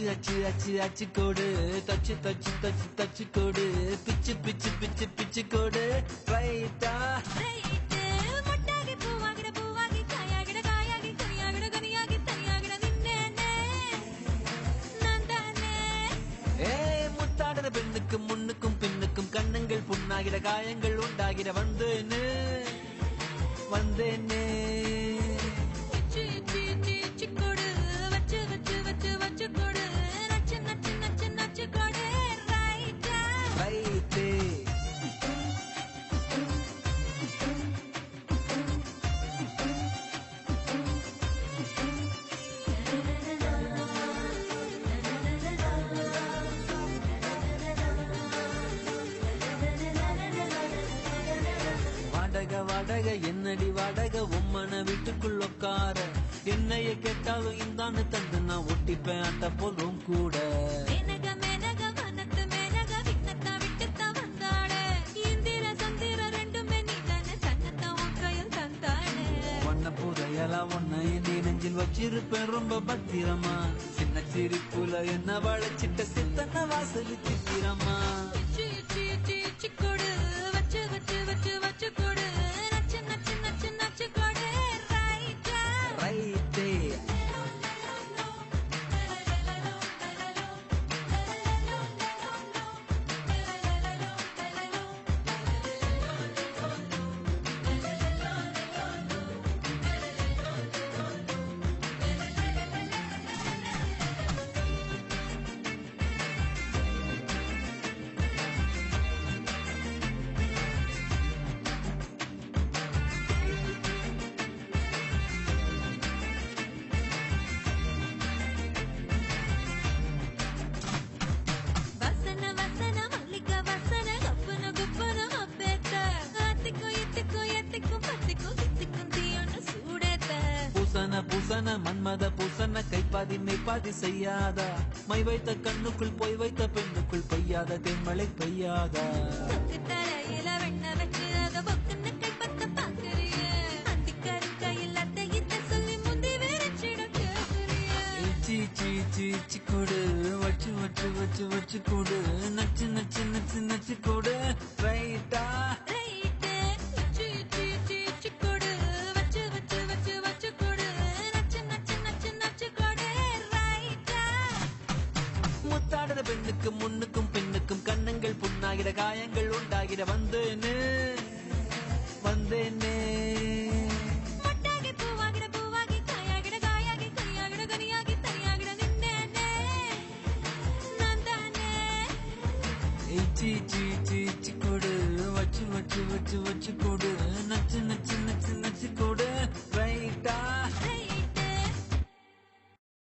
அச்சு அச்சு அச்சு கோடு தச்சு தச்சு தச்சு தச்சு கோடு பிச்சு பிச்சு பிச்சு பிச்சு கோடு ரைட்டா முத்தாடுற பெண்ணுக்கும் முன்னுக்கும் பின்னுக்கும் கண்ணங்கள் புண்ணாகிற காயங்கள் உண்டாகிற வந்தேன்னு வந்தேன்னு வாடகை என்னடி வாடகை உம்மன வீட்டுக்குள்ள உட்கார என்னைய கேட்டாலும் இந்தான்னு தந்து நான் ஒட்டிப்பேன் அட்ட போதும் கூட ஒன்ன புதையலா ஒன்ன நீ நெஞ்சில் வச்சிருப்பேன் ரொம்ப பத்திரமா சின்ன சிரிப்புல என்ன வளைச்சிட்ட சித்தன வாசலி சித்திரமா பூசன மன்மத பூசன கைப்பாதி மெய்ப்பாதி செய்யாதா மை வைத்த கண்ணுக்குள் போய் வைத்த பெண்ணுக்குள் பெய்யாத தென்மழை பெய்யாதா கொடு வச்சு வச்சு வச்சு வச்சு கொடு நச்சு நச்சு நச்சு நச்சு கொடு ரைட்டா முத்தாடுற பெண்ணுக்கும் முன்னுக்கும் பின்னுக்கும் கண்ணங்கள் புண்ணாகிற காயங்கள் உண்டாகிற வந்தேன்னு வந்தேன்னு கொடு வச்சு வச்சு வச்சு வச்சு கொடு நச்சு நச்சு நச்சு நச்சு கொடு